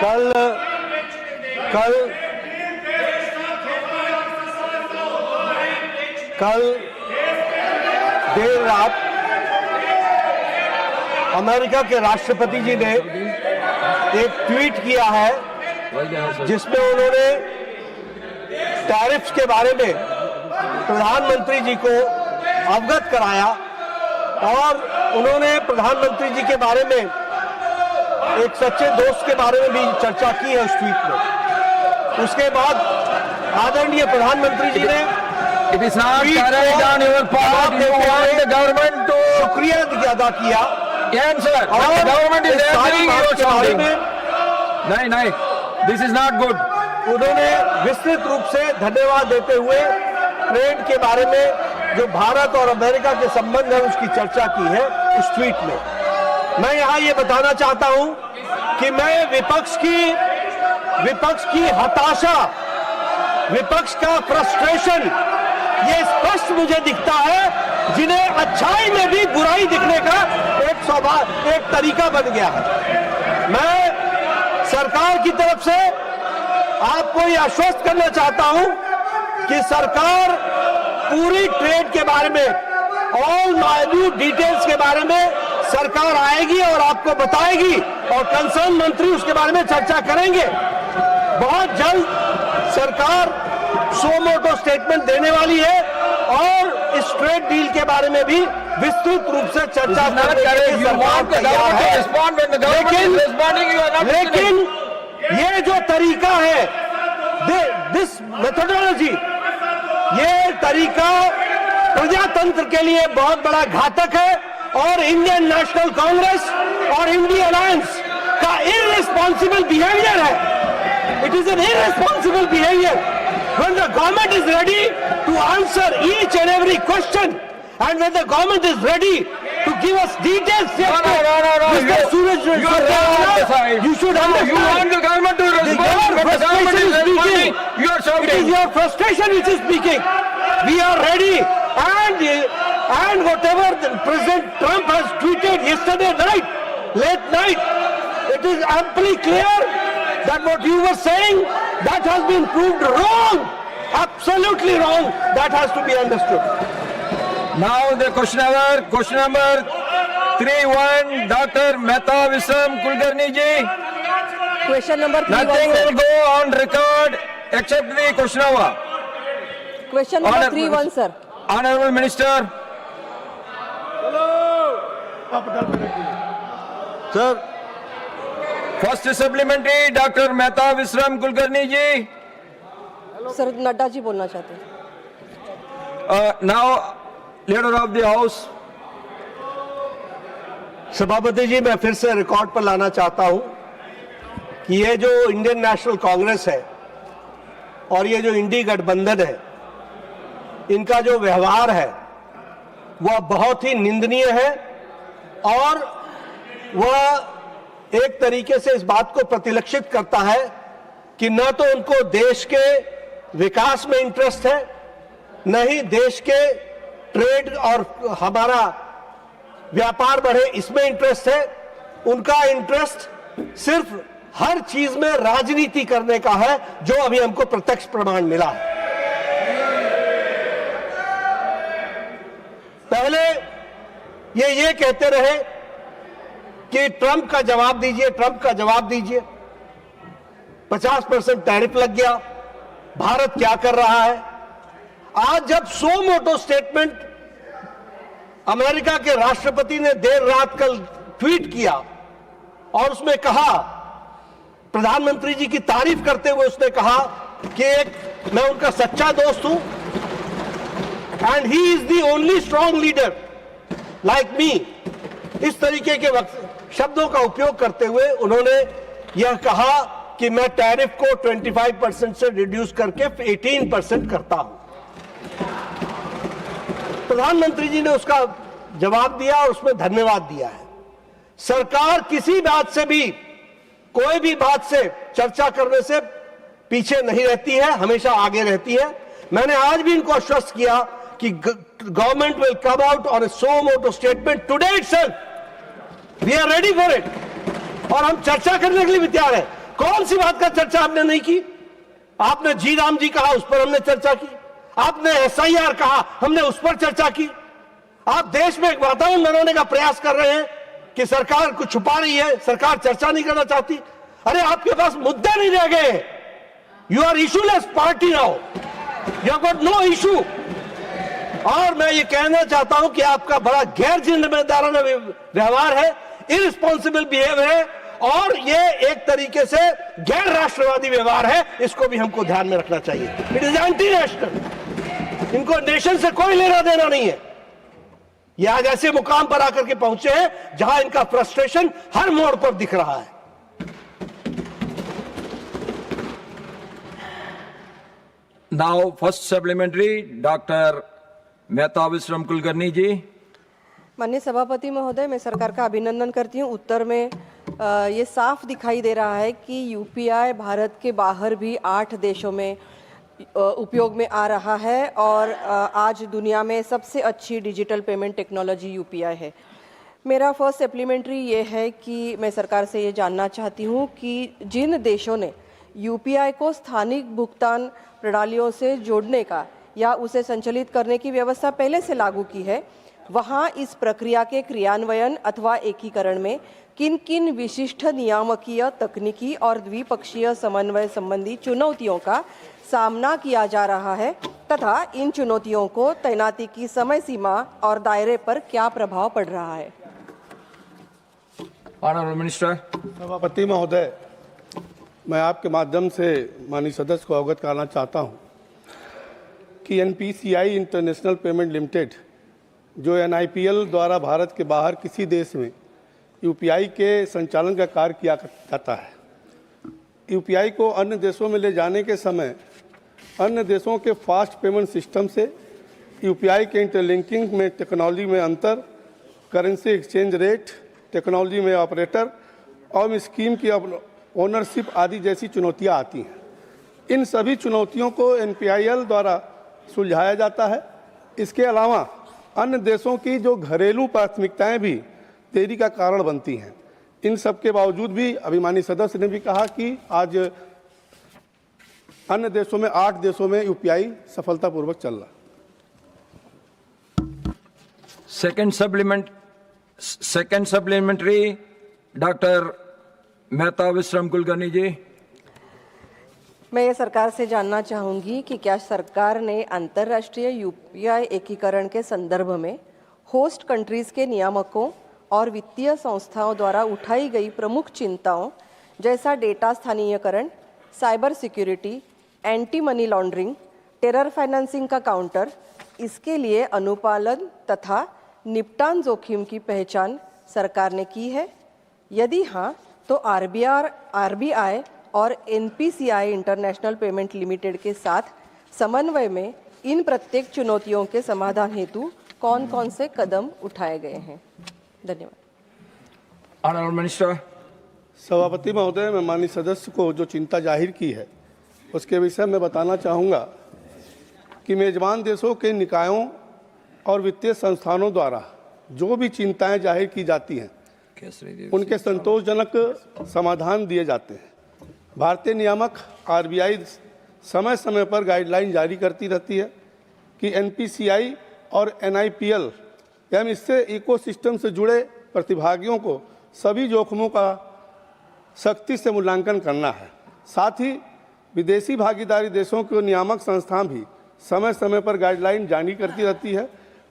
कल कल कल देर रात अमेरिका के राष्ट्रपति जी ने एक ट्वीट किया है जिसमें उन्होंने टैरिफ्स के बारे में प्रधानमंत्री जी को अवगत कराया और उन्होंने प्रधानमंत्री जी के बारे में एक सच्चे दोस्त के बारे में भी चर्चा की है उस ट्वीट में। उसके बाद आदरणीय प्रधानमंत्री जी ने शुक्रिया अदा किया नहीं, दिस इज नॉट गुड। उन्होंने विस्तृत रूप से धन्यवाद देते हुए ट्रेड के बारे में जो भारत और अमेरिका के संबंध है उसकी चर्चा की है उस ट्वीट में। मैं यहां ये बताना चाहता हूं कि मैं विपक्ष की हताशा, विपक्ष का फ्रस्ट्रेशन ये स्पष्ट मुझे दिखता है, जिन्हें अच्छाई में भी बुराई दिखने का एक स्वभाव, एक तरीका बन गया है। मैं सरकार की तरफ से आपको ये आश्वस्त करना चाहता हूं कि सरकार पूरी ट्रेड के बारे में, ऑल माइन्यूट डिटेल्स के बारे में सरकार आएगी और आपको बताएगी और कंसर्न मंत्री उसके बारे में चर्चा करेंगे। बहुत जल्द सरकार सो मोटो स्टेटमेंट देने वाली है और इस ट्रेड डील के बारे में भी विस्तृत रूप से चर्चा करने के लिए सरकार तैयार है। लेकिन ये जो तरीका है, दिस मेथोडोलॉजी, ये तरीका प्रजातंत्र के लिए बहुत बड़ा घातक है और इंडियन नेशनल कांग्रेस और इंडिया अलायंस का इररिस्पॉन्सिबल बिहेवियर है। It is an irresponsible behaviour when the government is ready to answer each and every question and when the government is ready to give us details. No. Suraj, you should understand. You want the government to respond when the government is responding. You are shouting. It is your frustration which is speaking. We are ready and whatever President Trump has tweeted yesterday night, late night, it is amply clear that what you were saying, that has been proved wrong, absolutely wrong. That has to be understood. Now the question number 31, Dr. Mehta Visram Kulkarni ji. Question number 31. Nothing will go on record except the question hour. Question number 31, sir. Honorable Minister. Sir, First supplementary, Dr. Mehta Visram Kulkarni ji. Sir Nadda ji बोलना चाहते हैं। Now, leader of the house. सभापति जी, मैं फिर से record पर लाना चाहता हूं कि ये जो इंडियन नेशनल कांग्रेस है और ये जो इंडी गठबंधन है, इनका जो व्यवहार है वह बहुत ही निंदनीय है और वह एक तरीके से इस बात को प्रतिलक्षित करता है कि न तो उनको देश के विकास में इंटरेस्ट है, न ही देश के ट्रेड और हमारा व्यापार बढ़े इसमें इंटरेस्ट है। उनका इंटरेस्ट सिर्फ हर चीज में राजनीति करने का है, जो अभी हमको प्रत्यक्ष प्रमाण मिला है। पहले ये कहते रहे कि ट्रंप का जवाब दीजिए, ट्रंप का जवाब दीजिए। 50% टैरिफ लग गया, भारत क्या कर रहा है? आज जब सो मोटो स्टेटमेंट अमेरिका के राष्ट्रपति ने देर रात कल ट्वीट किया और उसमें कहा, प्रधानमंत्री जी की तारीफ करते हुए उसने कहा कि मैं उनका सच्चा दोस्त हूं and he is the only strong leader like me, इस तरीके के शब्दों का उपयोग करते हुए उन्होंने यह कहा कि मैं टैरिफ को 25% से रिड्यूस करके 18% करता हूं। प्रधानमंत्री जी ने उसका जवाब दिया और उसमें धन्यवाद दिया है। सरकार किसी बात से भी, कोई भी बात से चर्चा करने से पीछे नहीं रहती है, हमेशा आगे रहती है। मैंने आज भी इनको आश्वस्त किया कि government will come out on a suo motu statement today itself. We are ready for it और हम चर्चा करने के लिए भी तैयार है। कौन सी बात का चर्चा हमने नहीं की? आपने जी राम जी कहा, उस पर हमने चर्चा की। आपने SIR कहा, हमने उस पर चर्चा की। आप देश में एक वातावरण बनाने का प्रयास कर रहे हैं कि सरकार कुछ छुपा रही है, सरकार चर्चा नहीं करना चाहती। अरे आपके पास मुद्दे नहीं रह गए। You are issueless party now, you have got no issue. और मैं ये कहना चाहता हूं कि आपका बड़ा गैर जिम्मेदाराना व्यवहार है, इररिस्पॉन्सिबल बिहेवियर है, और ये एक तरीके से गैर राष्ट्रवादी व्यवहार है। इसको भी हमको ध्यान में रखना चाहिए। It is anti national. इनको नेशन से कोई लेना देना नहीं है। ये आज ऐसे मुकाम पर आकर के पहुंचे हैं जहां इनका फ्रस्ट्रेशन हर मोड़ पर दिख रहा है। Now first supplementary doctor Mehta विश्राम कुलकर्णी जी। माननीय सभापति महोदय, मैं सरकार का अभिनंदन करती हूँ। उत्तर में ये साफ दिखाई दे रहा है कि यूपीआई भारत के बाहर भी 8 देशों में उपयोग में आ रहा है, और आज दुनिया में सबसे अच्छी डिजिटल पेमेंट टेक्नोलॉजी यूपीआई है। मेरा फर्स्ट सप्लीमेंट्री ये है कि मैं सरकार से ये जानना चाहती हूँ कि जिन देशों ने यूपीआई को स्थानिक भुगतान प्रणालियों से जोड़ने का या उसे संचालित करने की व्यवस्था पहले से लागू की है, वहाँ इस प्रक्रिया के क्रियान्वयन अथवा एकीकरण में किन किन विशिष्ट नियामकीय, तकनीकी और द्विपक्षीय समन्वय संबंधी चुनौतियों का सामना किया जा रहा है, तथा इन चुनौतियों को तैनाती की समय सीमा और दायरे पर क्या प्रभाव पड़ रहा है? Honourable minister. सभापति महोदय, मैं आपके माध्यम से माननीय सदस्य को अवगत कराना चाहता हूं कि NPCI इंटरनेशनल पेमेंट लिमिटेड, जो NIPL द्वारा भारत के बाहर किसी देश में यूपीआई के संचालन का कार्य किया जाता है। यूपीआई को अन्य देशों में ले जाने के समय अन्य देशों के फास्ट पेमेंट सिस्टम से यूपीआई के इंटरलिंकिंग में टेक्नोलॉजी में अंतर, करेंसी एक्सचेंज रेट, टेक्नोलॉजी में ऑपरेटर और स्कीम की ओनरशिप आदि जैसी चुनौतियां आती हैं। इन सभी चुनौतियों को NPIL द्वारा सुलझाया जाता है। इसके अलावा अन्य देशों की जो घरेलू प्राथमिकताएं भी देरी का कारण बनती हैं। इन सब के बावजूद भी अभिमानी सदस्य ने भी कहा कि आज अन्य देशों में 8 देशों में यूपीआई सफलतापूर्वक चल रहा। सेकंड सप्लीमेंट्री डॉक्टर मेहता विश्राम कुलकर्णी जी। मैं ये सरकार से जानना चाहूँगी कि क्या सरकार ने अंतर्राष्ट्रीय यूपीआई एकीकरण के संदर्भ में होस्ट कंट्रीज के नियामकों और वित्तीय संस्थाओं द्वारा उठाई गई प्रमुख चिंताओं जैसा डेटा स्थानीयकरण, cyber security, anti money laundering, terror financing का काउंटर, इसके लिए अनुपालन तथा निपटान जोखिम की पहचान सरकार ने की है? यदि हाँ, तो RBI और NPCI इंटरनेशनल पेमेंट लिमिटेड के साथ समन्वय में इन प्रत्येक चुनौतियों के समाधान हेतु कौन कौन से कदम उठाए गए हैं? धन्यवाद। Honourable minister. सभापति महोदय, मैं माननीय सदस्य को जो चिंता जाहिर की है उसके विषय में बताना चाहूँगा कि मेजबान देशों के निकायों और वित्तीय संस्थानों द्वारा जो भी चिंताएं जाहिर की जाती हैं उनके संतोषजनक समाधान दिए जाते हैं। भारतीय नियामक RBI समय समय पर गाइडलाइन जारी करती रहती है कि NPCI और NIPL एवं इससे इकोसिस्टम से जुड़े प्रतिभागियों को सभी जोखिमों का सख्ती से मूल्यांकन करना है। साथ ही विदेशी भागीदारी देशों के नियामक संस्थान भी समय समय पर गाइडलाइन जारी करती रहती है।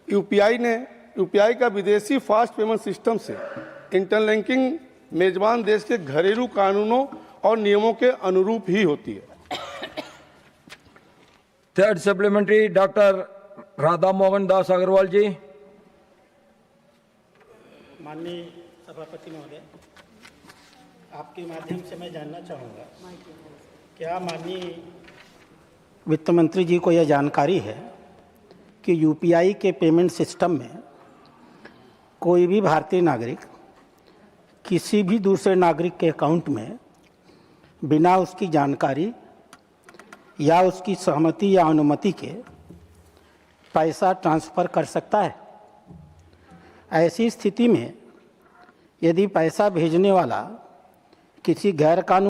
यूपीआई का विदेशी फास्ट पेमेंट सिस्टम से इंटरलिंकिंग मेजबान देश के घरेलू कानूनों और नियमों के अनुरूप ही होती है। Third supplementary doctor Radha Mohan Das Agarwal ji. माननीय सभापति महोदय, आपके माध्यम से मैं जानना चाहूँगा, क्या माननीय वित्त मंत्री जी को यह जानकारी है कि यूपीआई के पेमेंट सिस्टम में कोई भी भारतीय नागरिक किसी भी दूसरे नागरिक के अकाउंट में बिना उसकी जानकारी या उसकी सहमति या अनुमति के पैसा ट्रांसफ़र कर सकता है? ऐसी स्थिति में यदि पैसा भेजने वाला किसी गैर कानूनी